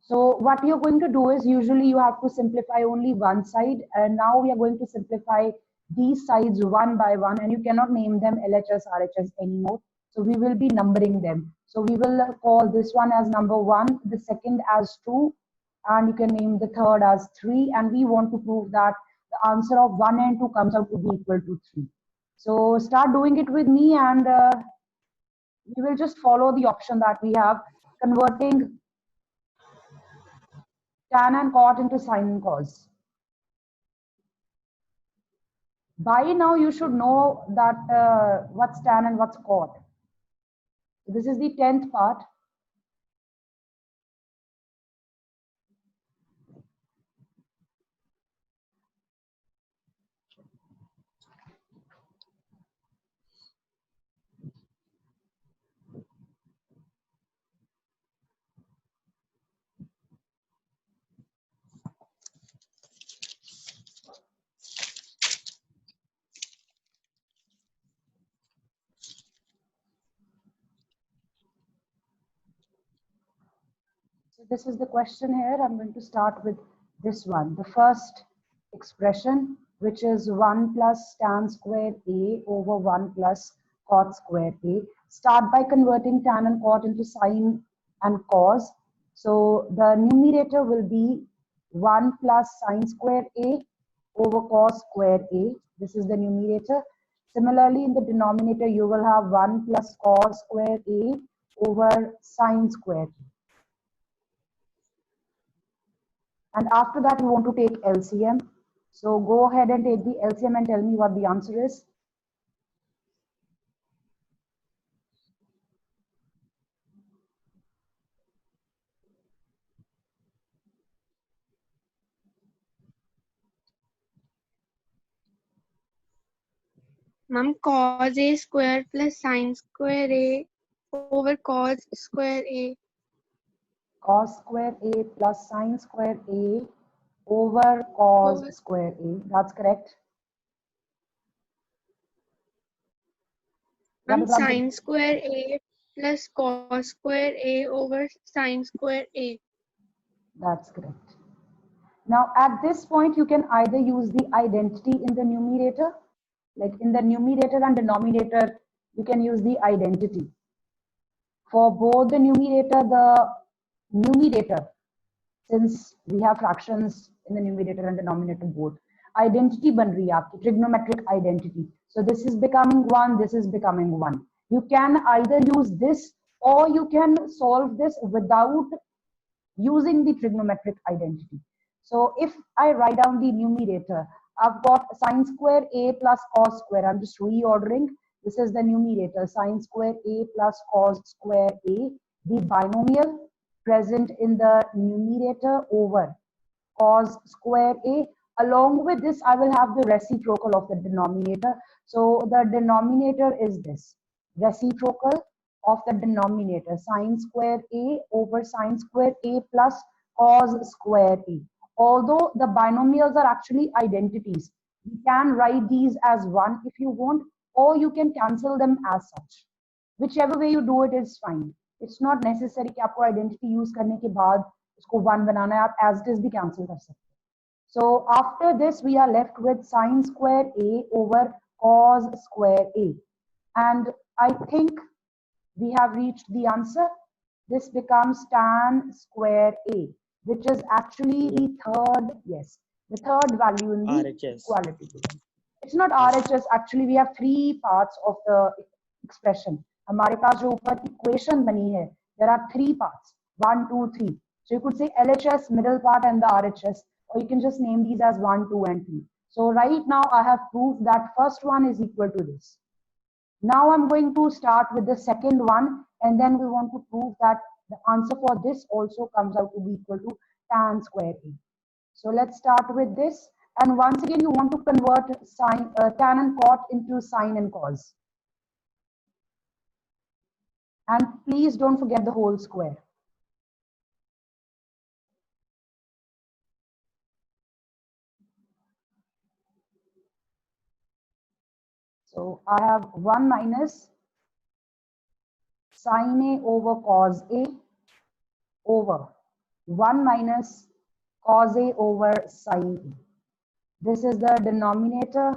So what you're going to do is, usually you have to simplify only one side, and now we are going to simplify these sides one by one, and you cannot name them LHS, RHS anymore. So we will be numbering them. So we will call this one as number 1, the second as 2, and you can name the third as 3. And we want to prove that the answer of 1 and 2 comes out to be equal to 3. So start doing it with me, and we will just follow the option that we have, converting tan and cot into sine and cos. By now you should know that what's tan and what's cot. This is the 10th part. So this is the question here. I'm going to start with this one. The first expression, which is 1 plus tan square A over 1 plus cot square A. Start by converting tan and cot into sine and cos. So the numerator will be 1 plus sine square A over cos square A. This is the numerator. Similarly, in the denominator, you will have 1 plus cos square A over sine square A. And after that, we want to take LCM. So go ahead and take the LCM and tell me what the answer is. Ma'am, cos A square plus sine square A over cos square A. Cos square A plus sine square A over cos square A. That's correct. Ma'am, sine square A plus cos square A over sine square A. That's correct. Now, at this point, you can either use the identity in the numerator, like in the numerator and denominator, you can use the identity. For both the numerator, since we have fractions in the numerator and denominator both, identity ban rahi hai aapki, trigonometric identity. So this is becoming 1, this is becoming 1. You can either use this or you can solve this without using the trigonometric identity. So if I write down the numerator, I've got sine square A plus cos square. I'm just reordering. This is the numerator, sine square A plus cos square A, the binomial present in the numerator over cos square A. Along with this, I will have the reciprocal of the denominator. So the denominator is this, reciprocal of the denominator, sine square A over sine square A plus cos square A. Although the binomials are actually identities, you can write these as 1 if you want, or you can cancel them as such. Whichever way you do it is fine. It's not necessary कि आपको identity use करने के बाद उसको 1 बनाना है, आप as it is भी cancel कर सकते हैं. So after this, we are left with sine square A over cos square A. And I think we have reached the answer. This becomes tan square A, which is actually the third, yes, the third value in the RHS. equality. It's not RHS, actually we have 3 parts of the expression. हमारे पास जो ऊपर equation बनी है, there are 3 parts, 1, 2, 3. So you could say LHS, middle part, and the RHS, or you can just name these as 1, 2, and 3. So right now I have proved that first one is equal to this. Now I'm going to start with the second one, and then we want to prove that the answer for this also comes out to be equal to tan square A. So let's start with this. And once again, you want to convert tan and cot into sine and cos. And please don't forget the whole square. So I have 1 minus sine A over cos A over 1 minus cos A over sin A. This is the denominator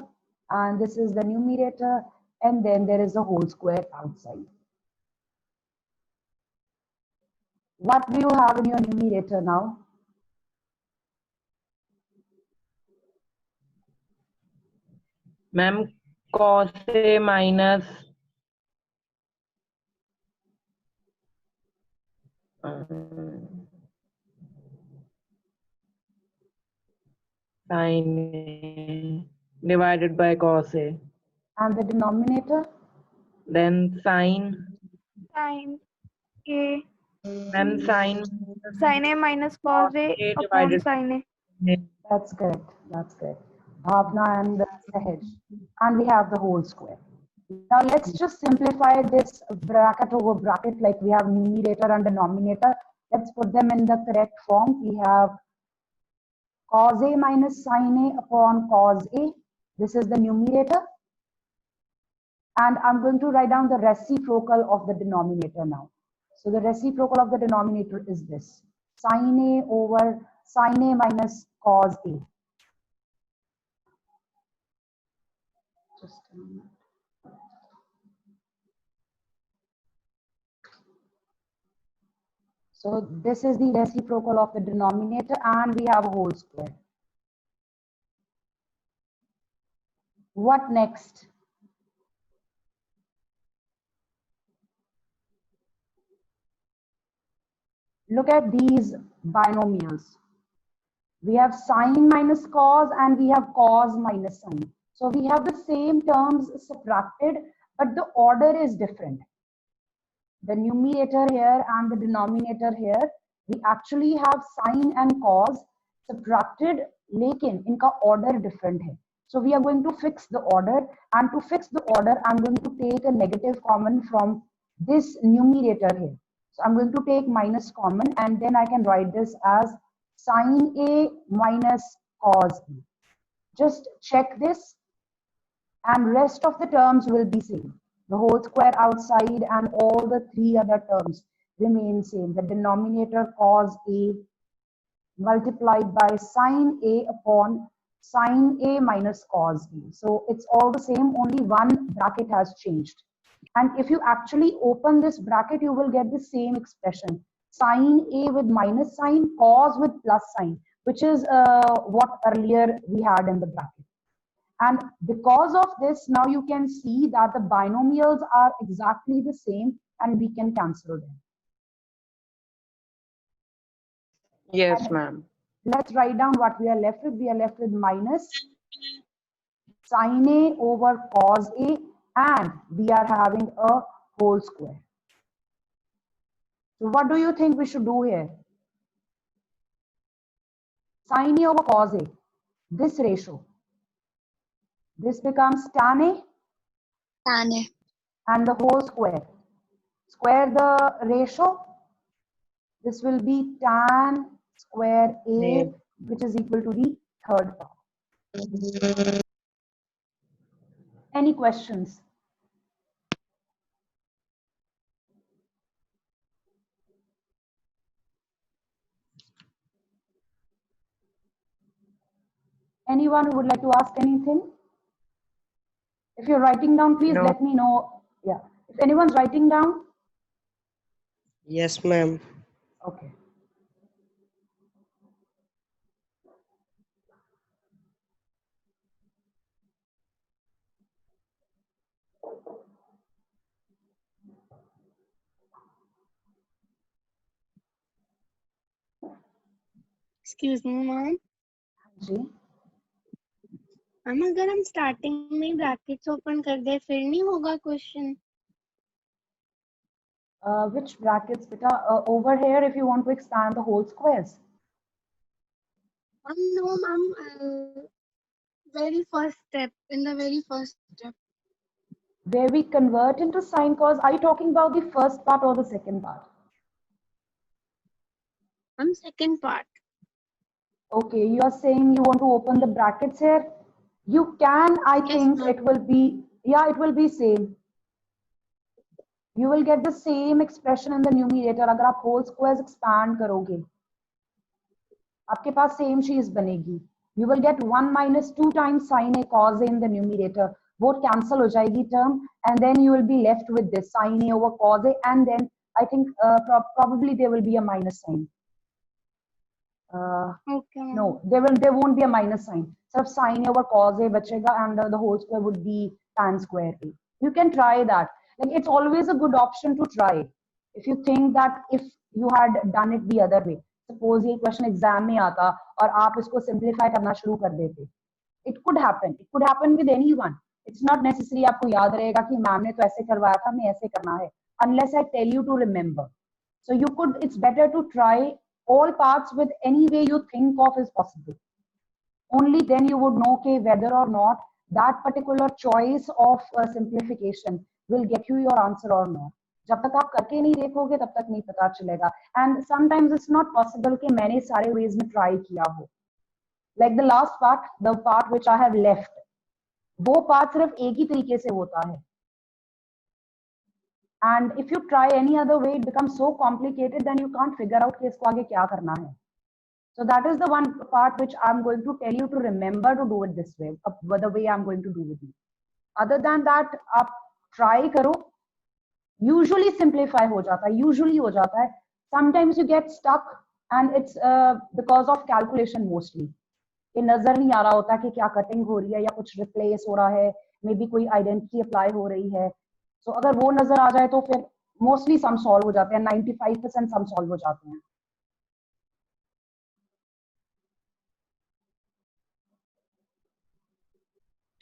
and this is the numerator, and then there is a whole square outside. What do you have in your numerator now? Ma'am, cos A minus sin A divided by cos A. And the denominator? Then sin. Sin A. Ma'am, sin Sin A minus cos A A upon divided sin A. by A. That's correct. That's correct. Bhavna and Sahaj. And we have the whole square. Now let's just simplify this bracket over bracket, like we have numerator and denominator. Let's put them in the correct form. We have cos A minus sin A upon cos A. This is the numerator. And I'm going to write down the reciprocal of the denominator now. So the reciprocal of the denominator is this. Sin A over sin A minus cos A. Just a minute. So this is the reciprocal of the denominator and we have a whole square. What next? Look at these binomials. We have sine minus cos and we have cos minus sine. So we have the same terms subtracted, but the order is different. The numerator here and the denominator here, we actually have sine and cos subtracted, लेकिन इनका order different है. So we are going to fix the order, and to fix the order, I'm going to take a negative common from this numerator here. So I'm going to take minus common, and then I can write this as sine A minus cos A. Just check this, and rest of the terms will be same. The whole square outside and all the three other terms remain same. The denominator cos A multiplied by sine A upon sine A minus cos A. So it's all the same, only one bracket has changed. And if you actually open this bracket, you will get the same expression. Sine A with minus sign, cos with plus sign, which is what earlier we had in the bracket. And because of this, now you can see that the binomials are exactly the same and we can cancel them. Yes, ma'am. Let's write down what we are left with. We are left with minus sine A over cos A, and we are having a whole square. So what do you think we should do here? Sine A over cos A, this ratio. This becomes tan A. Tan A. And the whole square. Square the ratio. This will be tan square A, which is equal to the third power. Any questions? Anyone who would like to ask anything? If you're writing down, please No. let me know. Yeah. If anyone's writing down. Yes, ma'am. Okay. Excuse me, ma'am. Ji. Ma'am अगर हम starting में brackets open कर दे फिर नहीं होगा question? Which brackets, beta? Over here, if you want to expand the whole squares. No, ma'am. Very first step, in the very first step. Where we convert into sine cos. Are you talking about the first part or the second part? Second part. Okay, you are saying you want to open the brackets here. You can, I think it will be, yeah, it will be same. You will get the same expression in the numerator अगर आप whole squares expand करोगे. आपके पास same चीज बनेगी. You will get 1 minus 2 times sin a cos a in the numerator. वो cancel हो जाएगी term, and then you will be left with this sin a over cos a, and then I think probably there will be a minus sign. Okay, ma'am. No, there won't be a minus sign. सिर्फ sin a over cos a बचेगा, and the whole square would be tan square a. You can try that. Like, it's always a good option to try. If you think that if you had done it the other way, suppose ये question exam में आता और आप इसको simplify करना शुरू कर देते, it could happen. It could happen with anyone. It's not necessary आपको याद रहेगा कि मैम ने तो ऐसे करवाया था, हमें ऐसे करना है. Unless I tell you to remember. So you could. It's better to try all parts with any way you think of is possible. Only then you would know okay, whether or not that particular choice of simplification will get you your answer or not. जब तक आप करके नहीं देखोगे तब तक नहीं पता चलेगा. And sometimes it's not possible कि मैंने सारे ways में try किया हो. Like the last part, the part which I have left, वो part सिर्फ एक ही तरीके से होता है. And if you try any other way, it becomes so complicated, then you can't figure out कि इसको आगे क्या करना है. So that is the one part which I'm going to tell you to remember to do it this way, the way I'm going to do with you. Other than that, आप try करो. Usually simplify हो जाता है, usually हो जाता है. Sometimes you get stuck, and it's because of calculation mostly. कि नजर नहीं आ रहा होता कि क्या कटिंग हो रही है या कुछ रिप्लेस हो रहा है, मे बी कोई आइडेंटिटी अप्लाई हो रही है. सो अगर वो नजर आ जाए तो फिर मोस्टली सम सॉल्व हो जाते हैं. 95% सम सॉल्व हो जाते हैं.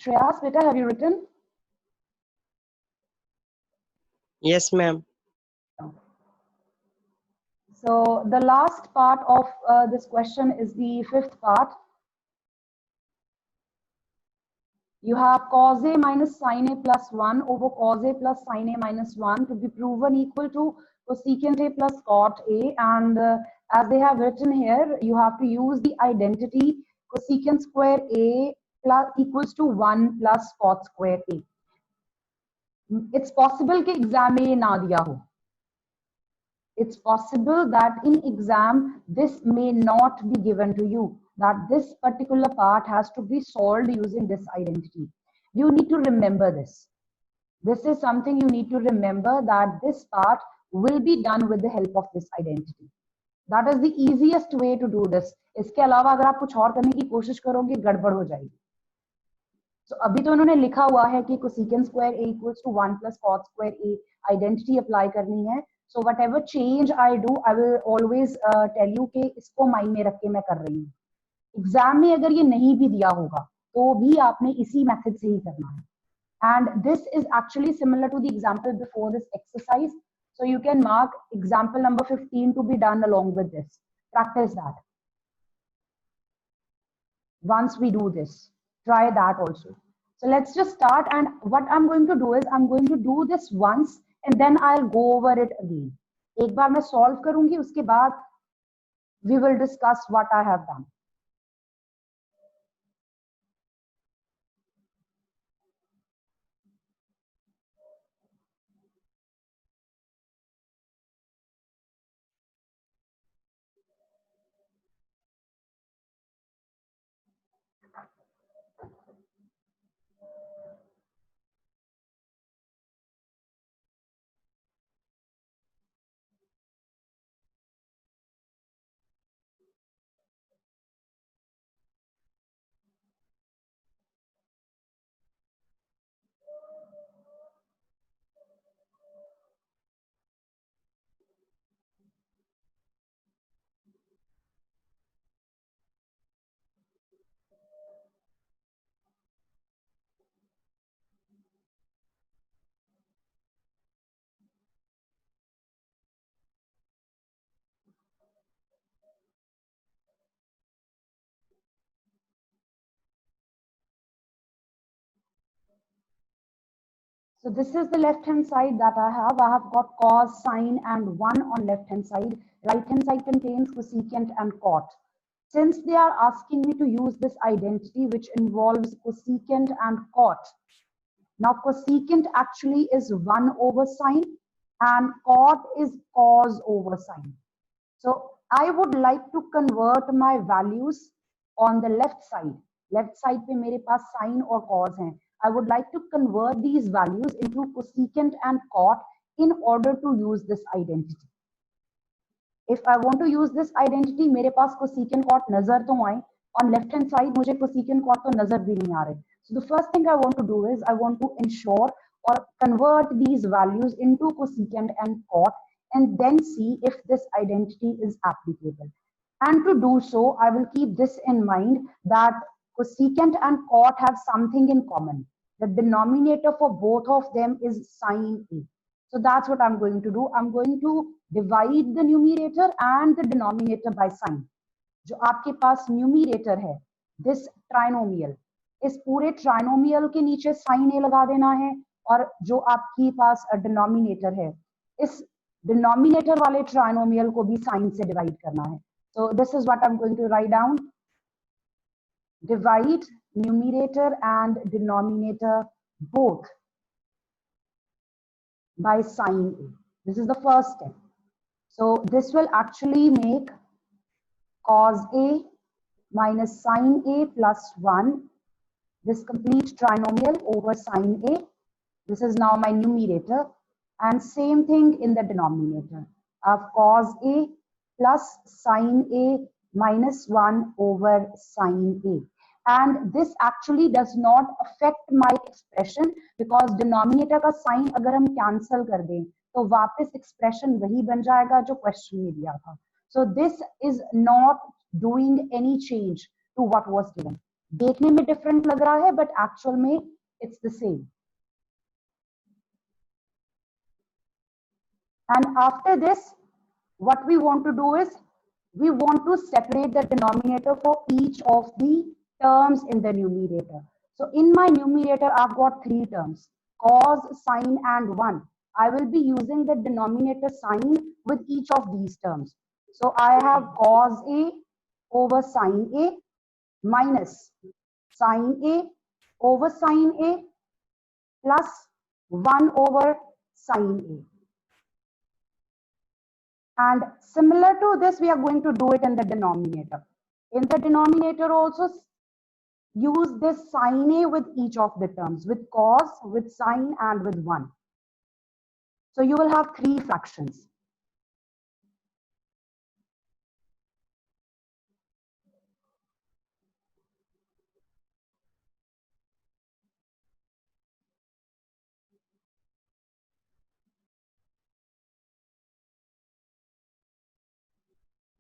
Shreyas, beta, have you written? Yes, ma'am. So the last part of this question is the fifth part. You have cos a minus sin a plus 1 over cos a plus sin a minus 1 to be proven equal to cosecant a plus cot a. And as they have written here, you have to use the identity cosecant square a plus equals to 1 plus cot square a. It's possible कि exam में ये ना दिया हो. It's possible that in exam this may not be given to you, that this particular part has to be solved using this identity. You need to remember this. This is something you need to remember, that this part will be done with the help of this identity. That is the easiest way to do this. इसके अलावा अगर आप कुछ और करने की कोशिश करोगे गड़बड़ हो जाएगी. So अभी तो उन्होंने लिखा हुआ है कि cosecant square a equals to 1 plus cot square a identity apply करनी है. So whatever change I do, I will always tell you कि इसको mind में रख के मैं कर रही हूँ. Exam में अगर ये नहीं भी दिया होगा तो भी आपने इसी method से ही करना है. And this is actually similar to the example before this exercise. So you can mark example number 15 to be done along with this. Practice that. Once we do this, try that also. So let's just start, and what I'm going to do is I'm going to do this once and then I'll go over it again. एक बार मैं solve करूंगी, उसके बाद we will discuss what I have done. So this is the left hand side that I have. I have got cos, sine, and 1 on left hand side. Right hand side contains cosecant and cot. Since they are asking me to use this identity which involves cosecant and cot, now cosecant actually is 1 over sine and cot is cos over sine. So I would like to convert my values on the left side. Left side पे मेरे पास sine और cos हैं. I would like to convert these values into cosecant and cot in order to use this identity. If I want to use this identity, मेरे पास cosecant cot नजर तो आए. On left hand side मुझे cosecant cot तो नजर भी नहीं आ रहे. So the first thing I want to do is I want to ensure or convert these values into cosecant and cot and then see if this identity is applicable. And to do so, I will keep this in mind that cosecant and cot have something in common. The denominator for both of them is sine A. So that's what I'm going to do. I'm going to divide the numerator and the denominator by sine. जो आपके पास numerator है, this trinomial, इस पूरे trinomial के नीचे sign ए लगा देना है और जो आपके पास डिनोमिनेटर है, इस डिनोमिनेटर वाले ट्राइनोमियल को भी साइन से डिवाइड करना है. So this is what I'm going to write down. Divide numerator and denominator both by sine A. This is the first step. So this will actually make cos A minus sine A plus 1, this complete trinomial over sine A. This is now my numerator, and same thing in the denominator. I have cos A plus sine A minus 1 over sine A. And this actually does not affect my expression because denominator का sign अगर हम cancel कर दें तो वापस expression वही बन जाएगा जो question में दिया था. So this is not doing any change to what was given. देखने में different लग रहा है but actual में it's the same. And after this, what we want to do is we want to separate the denominator for each of the terms in the numerator. So in my numerator, I've got 3 terms, cos, sine, and 1. I will be using the denominator sign with each of these terms. So I have cos A over sine A minus sine A over sine A plus 1 over sine A. And similar to this, we are going to do it in the denominator. In the denominator also, use this sine A with each of the terms, with cos, with sine, and with 1. So you will have 3 fractions.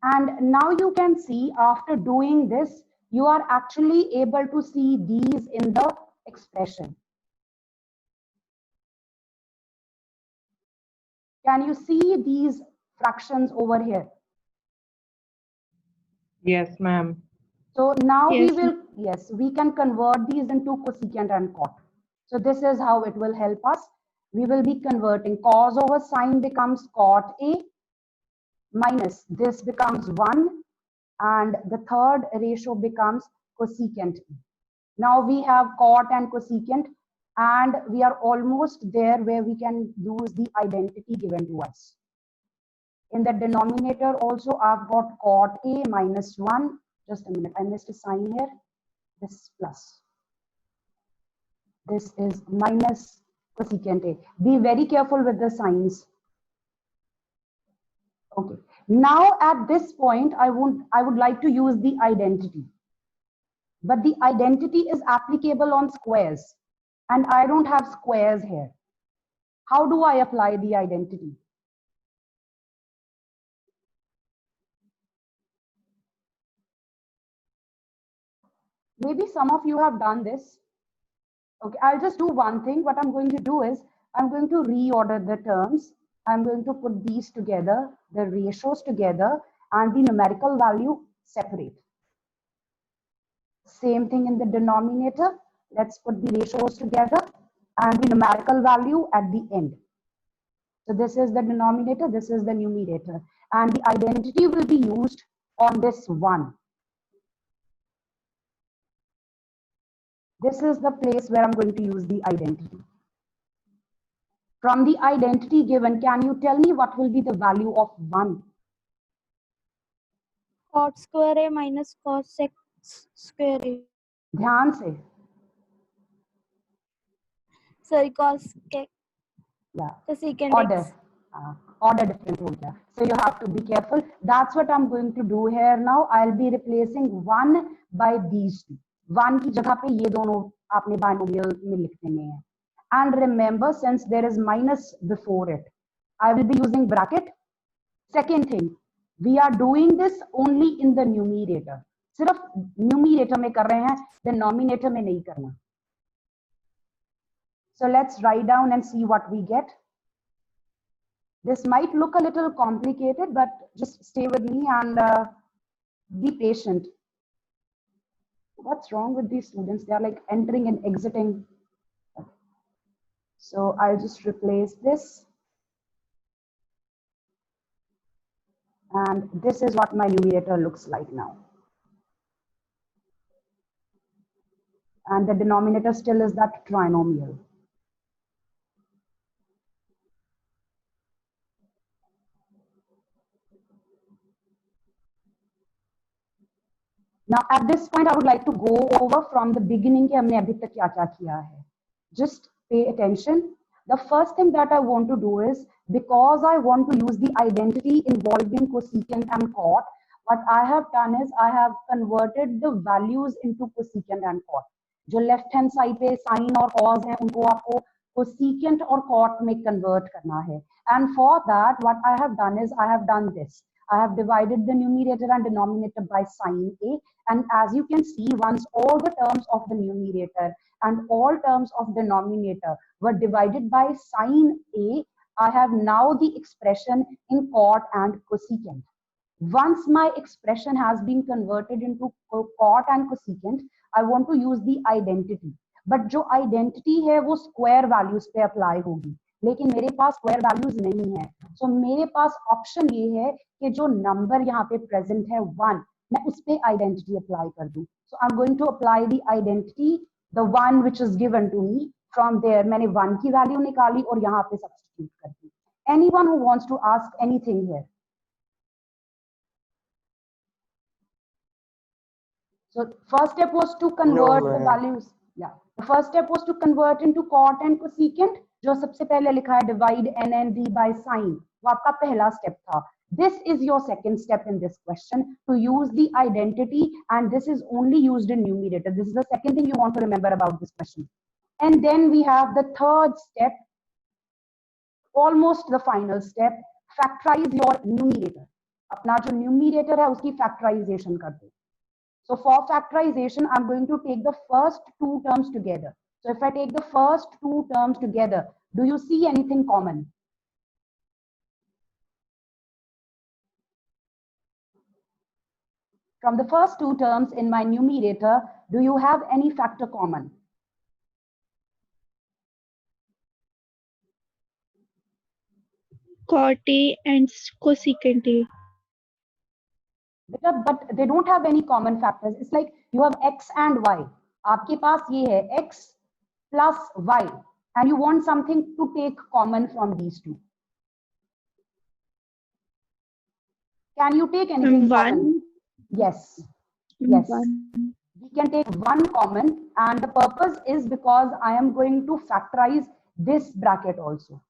And now you can see after doing this, you are actually able to see these in the expression. Can you see these fractions over here? Yes, ma'am. So now Yes. we can convert these into cosecant and cot. So this is how it will help us. We will be converting cos over sine becomes cot A minus this becomes 1 and the third ratio becomes cosecant A. Now we have cot and cosecant and we are almost there where we can use the identity given to us. In the denominator also I've got cot A minus 1. Just a minute, I missed a sign here. This plus. This is minus cosecant A. Be very careful with the signs. Okay. Now at this point, I would like to use the identity. But the identity is applicable on squares. And I don't have squares here. How do I apply the identity? Maybe some of you have done this. Okay, I'll just do one thing. What I'm going to do is I'm going to reorder the terms. I'm going to put these together, the ratios together, and the numerical value separate. Same thing in the denominator. Let's put the ratios together and the numerical value at the end. So this is the denominator, this is the numerator. And the identity will be used on this 1. This is the place where I'm going to use the identity. From the identity given, can you tell me what will be the value of 1? cot square a minus cos x square a. ध्यान से. Sorry, cos x Yeah. cosecant Order. x. Order different हो गया. So you have to be careful. That's what I'm going to do here now. I'll be replacing 1 by these two. 1 की जगह पे ये दोनों आपने binomial में लिख देने हैं. And remember, since there is minus before it, I will be using bracket. Second thing, we are doing this only in the numerator. सिर्फ numerator में कर रहे हैं, denominator में नहीं करना. So let's write down and see what we get. This might look a little complicated, but just stay with me and be patient. What's wrong with these students? They are like entering and exiting. So I'll just replace this. And this is what my numerator looks like now. And the denominator still is that trinomial. Now, at this point, I would like to go over from the beginning. Just pay attention. The first thing that I want to do is, because I want to use the identity involving cosecant and cot, what I have done is I have converted the values into cosecant and cot. जो left hand side पे sin और cos है, उनको आपको cosecant और cot में convert करना है. And for that, what I have done is I have done this. I have divided the numerator and denominator by sin A. And as you can see, once all the terms of the numerator and all terms of denominator were divided by sin A, I have now the expression in cot and cosecant. Once my expression has been converted into cot and cosecant, I want to use the identity. But जो identity है वो square values पे apply होगी. लेकिन मेरे पास square values नहीं है. सो मेरे पास ऑप्शन ये है कि जो नंबर यहाँ पे प्रेजेंट है 1, मैं उस पे आइडेंटिटी अप्लाई कर दूं. So I am going to apply the identity, the one which is given to me. From there मैंने 1 की वैल्यू निकाली और यहाँ पे सब्स्टिट्यूट कर दी. Anyone who wants to ask anything here? So first step was to convert the values. Yeah, the first step was to convert into cot and cosecant. जो सबसे पहले लिखा है divide n and d by sin, वो आपका पहला step था. This is your second step in this question, to use the identity, and this is only used in numerator. This is the second thing you want to remember about this question. And then we have the third step, almost the final step, factorize your numerator. अपना जो numerator है उसकी factorization कर दो. So for factorization, I'm going to take the first two terms together. So if I take the first two terms together, do you see anything common? From the first two terms in my numerator, do you have any factor common? Cot A and cosecant A. But they don't have any common factors. It's like you have x and y. आपके पास ये है x plus y, and you want something to take common from these two. Can you take anything common? Yes. Yes. We can take one common, and the purpose is because I am going to factorize this bracket also.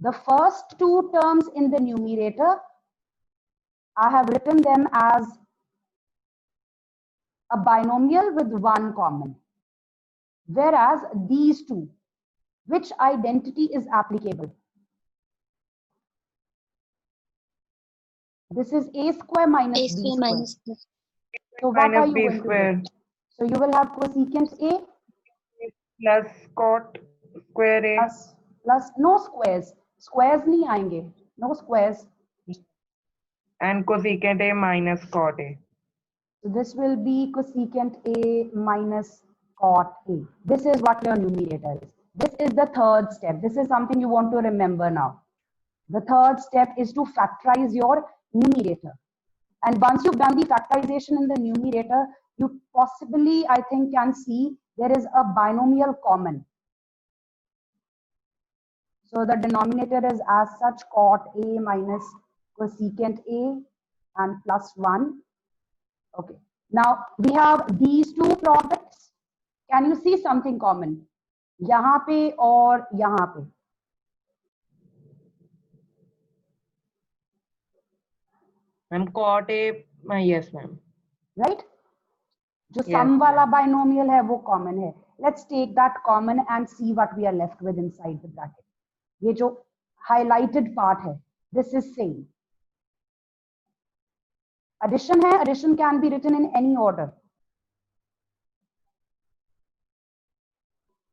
The first two terms in the numerator, I have written them as a binomial with one common. Whereas these two, which identity is applicable? This is a square minus b square. So what are you going to do? So you will have cosecant a plus cot square a plus no squares. Squares नहीं आएंगे. No squares. and cosecant a minus cot a. So this will be cosecant a minus cot a. This is what your numerator is. This is the third step. This is something you want to remember now. The third step is to factorize your numerator. And once you've done the factorization in the numerator, you possibly, I think, can see there is a binomial common. So the denominator is as such cot a minus cosecant A and plus 1. Okay. Now we have these two products. Can you see something common? यहाँ पे और यहाँ पे. Ma'am, cot A, yes, ma'am. Right? जो Yes, sum वाला ma'am. binomial है वो common है. Let's take that common and see what we are left with inside the bracket. ये जो highlighted part है, this is same. Addition है, addition can be written in any order.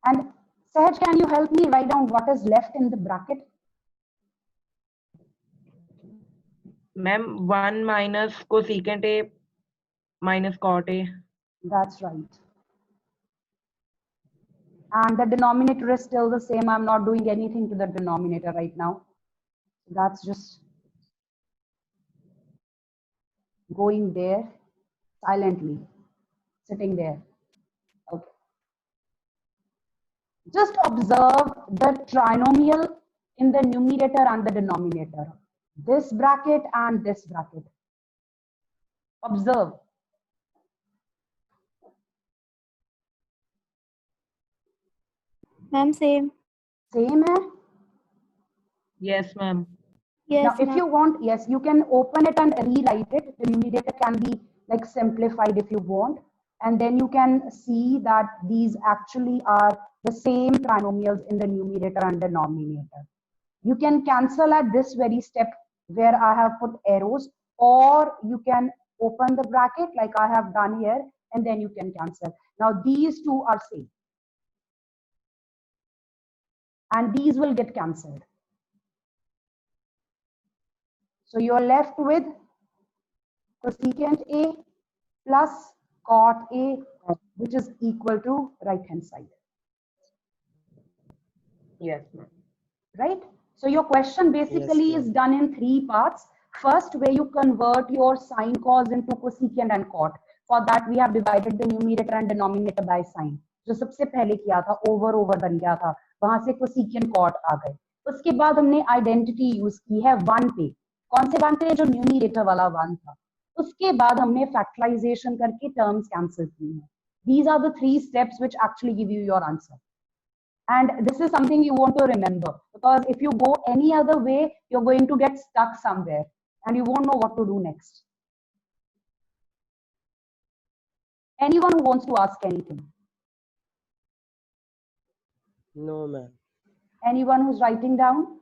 And Sahaj, can you help me write down what is left in the bracket? Ma'am, 1 minus cosecant A minus cot A. That's right. And the denominator is still the same. I'm not doing anything to the denominator right now. That's just going there silently, sitting there. Okay. Just observe the trinomial in the numerator and the denominator. This bracket and this bracket. Observe. Ma'am, same. Same hai? Yes, ma'am. Yes, Now, if ma'am. you want, yes, you can open it and rewrite it. The numerator can be like simplified if you want. And then you can see that these actually are the same trinomials in the numerator and denominator. You can cancel at this very step where I have put arrows, or you can open the bracket like I have done here, and then you can cancel. Now, these two are same. And these will get cancelled. So you're left with cosecant A plus cot A, which is equal to right hand side. Yes, ma'am. Right? So your question basically Yes, is done in 3 parts. First, where you convert your sine cos into cosecant and cot. For that, we have divided the numerator and denominator by sine. जो सबसे पहले किया था over बन गया था, वहां से cosecant cot आ गए. उसके बाद हमने आइडेंटिटी यूज की है 1 पे. कौन से 1 पे? जो न्यूमरेटर वाला 1 था. उसके बाद हमने फैक्टराइजेशन करके टर्म्स कैंसिल की हैं. These are the 3 steps which actually give you your answer. And this is something you want to remember, because if you go any other way, you're going to get stuck somewhere and you won't know what to do next. Anyone who wants to ask anything? No, ma'am. Anyone who's writing down?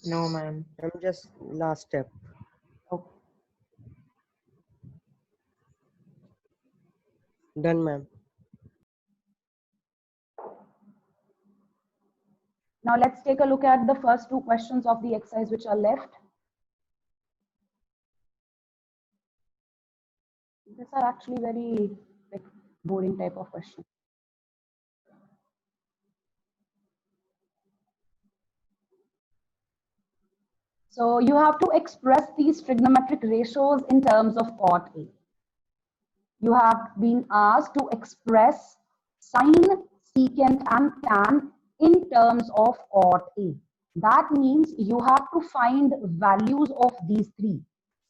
No, ma'am. I'm just last step. Okay. Done, ma'am. Now let's take a look at the first 2 questions of the exercise which are left. These are actually very like, boring type of questions. So you have to express these trigonometric ratios in terms of cot A. You have been asked to express sine, secant, and tan in terms of cot A. That means you have to find values of these 3.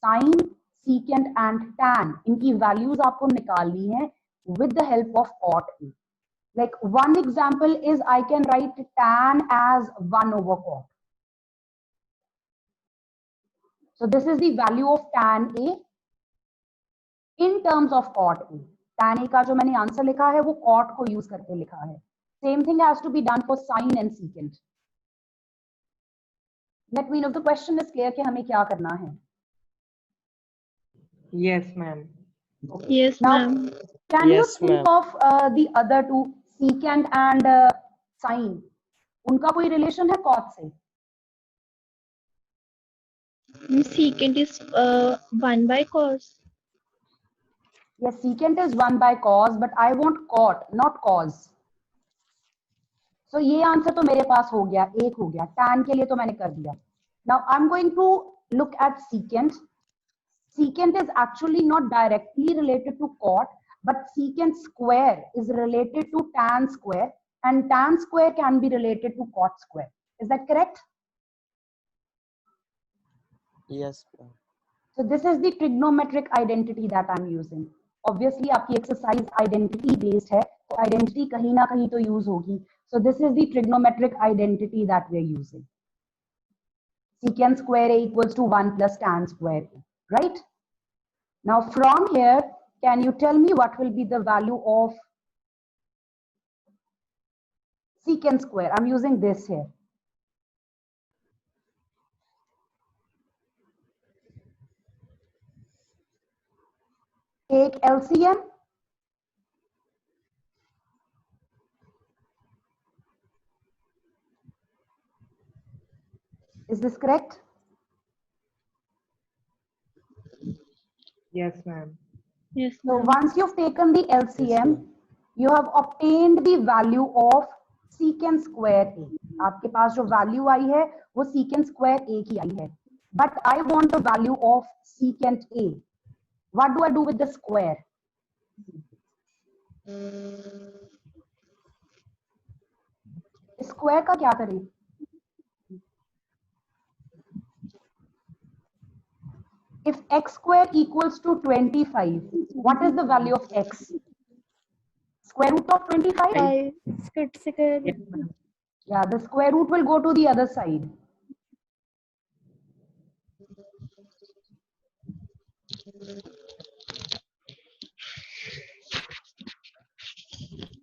Sine, secant, and tan. इनकी values आपको निकालनी है with the help of cot A. Like one example is I can write tan as 1 over cot. So this is the value of tan A in terms of cot A. Tan A का जो मैंने answer लिखा है वो cot को use करके लिखा है. Same thing has to be done for sine and secant. Let me know if the question is clear कि हमें क्या करना है. Yes, ma'am. Yes, Now, ma'am. can you Yes, think ma'am. of the other two, secant and sine? उनका कोई relation है cot से? Secant is 1 by cos. Yes, secant is 1 by cos, but I want cot, not cos. So ये answer तो मेरे पास हो गया, एक हो गया. Tan के लिए तो मैंने कर दिया. Now I'm going to look at secant. Secant is actually not directly related to cot, but secant square is related to tan square, and tan square can be related to cot square. Is that correct? Yes, ma'am. So this is the trigonometric identity that I'm using. Obviously आपकी exercise identity based है, तो identity कहीं ना कहीं तो use होगी. So this is the trigonometric identity that we're using. Secant square A equals to 1 plus tan square A, right? Now from here, can you tell me what will be the value of secant square? I'm using this here. Take LCM. Is this correct? Yes, ma'am. Yes, So ma'am. once you've taken the LCM, ma'am. you have obtained the value of secant square A. आपके पास जो value आई है वो secant square A की आई है. But I want the value of secant A. What do I do with the square? Square का क्या करें? If x square equals to 25, what is the value of x? Square root of 25? 5 square. Yes, ma'am. Yeah, the square root will go to the other side.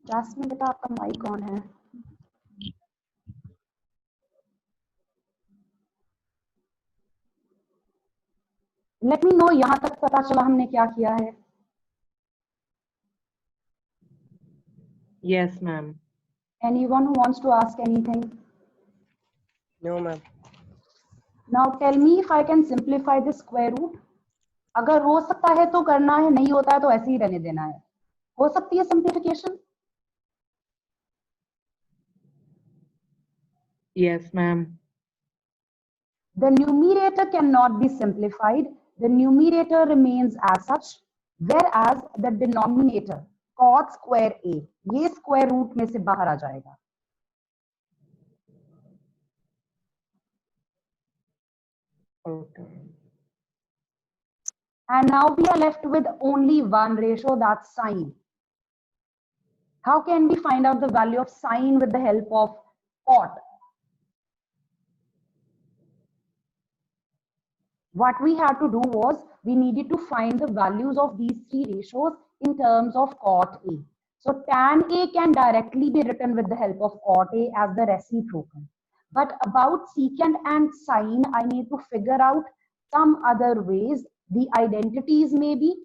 Jasmine, बेटा आपका mic on है. Let me know यहाँ तक पता चला हमने क्या किया है. Yes, ma'am. Anyone who wants to ask anything? No, ma'am. Now tell me if I can simplify the square root. अगर हो सकता है तो करना है, नहीं होता है तो ऐसे ही रहने देना है. हो सकती है simplification? Yes, ma'am. The numerator cannot be simplified. The numerator remains as such, whereas the denominator cot square A ये square root में से बाहर आ जाएगा. Okay. And now we are left with only one ratio, that's sine. How can we find out the value of sine with the help of cot? What we had to do was we needed to find the values of these three ratios in terms of cot A. So tan A can directly be written with the help of cot A as the reciprocal. But about secant and sine, I need to figure out some other ways. The identities may be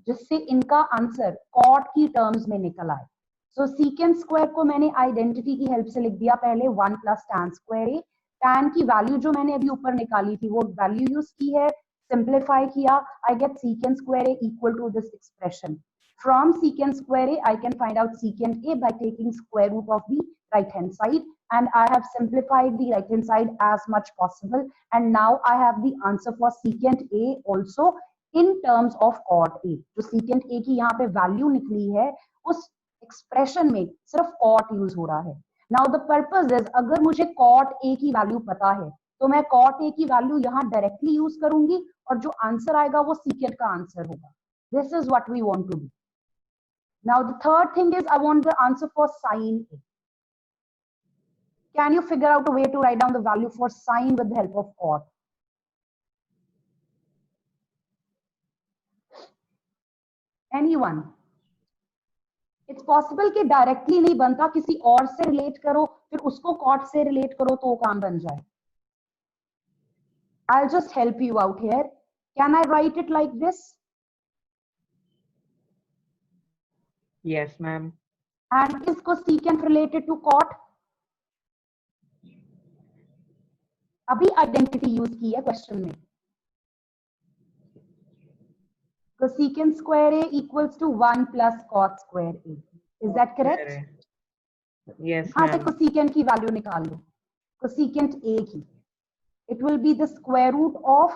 जिससे इनका answer cot की terms में निकल आए. So secant square को मैंने identity की help से लिख दिया पहले 1 plus tan square A. tan की वैल्यू जो मैंने अभी ऊपर निकाली थी वो वैल्यू यूज की है, सिंप्लीफाई किया, I get secant square A equal to this expression. From secant square A, I can find out secant A by taking square root of the right hand side, and I have simplified the right hand side as much possible, and now I have the answer for secant A also in terms of cot A. जो secant A की यहाँ पे value निकली है उस expression में सिर्फ cot use हो रहा है. Now the purpose is अगर मुझे cot A की वैल्यू पता है तो मैं cot A की वैल्यू यहाँ डायरेक्टली यूज करूंगी और जो आंसर आएगा वो secant का आंसर होगा. This is what we want to do. Now the third thing is I want the answer for sine A. Can you figure out a way to write down the value for sine with the help of cot? Anyone? It's possible कि directly नहीं बनता, किसी और से relate करो फिर उसको cot से रिलेट करो तो वो काम बन जाए. I'll just help you out here. Can I write it like this? Yes, ma'am. And is cosecant related to cot? अभी आइडेंटिटी यूज की है क्वेश्चन में. Cosecant square A equals to 1 plus cot square A. Is that correct? Yes, हाँ से ma'am. cosecant की value निकाल लो. Cosecant A की. It will be the square root of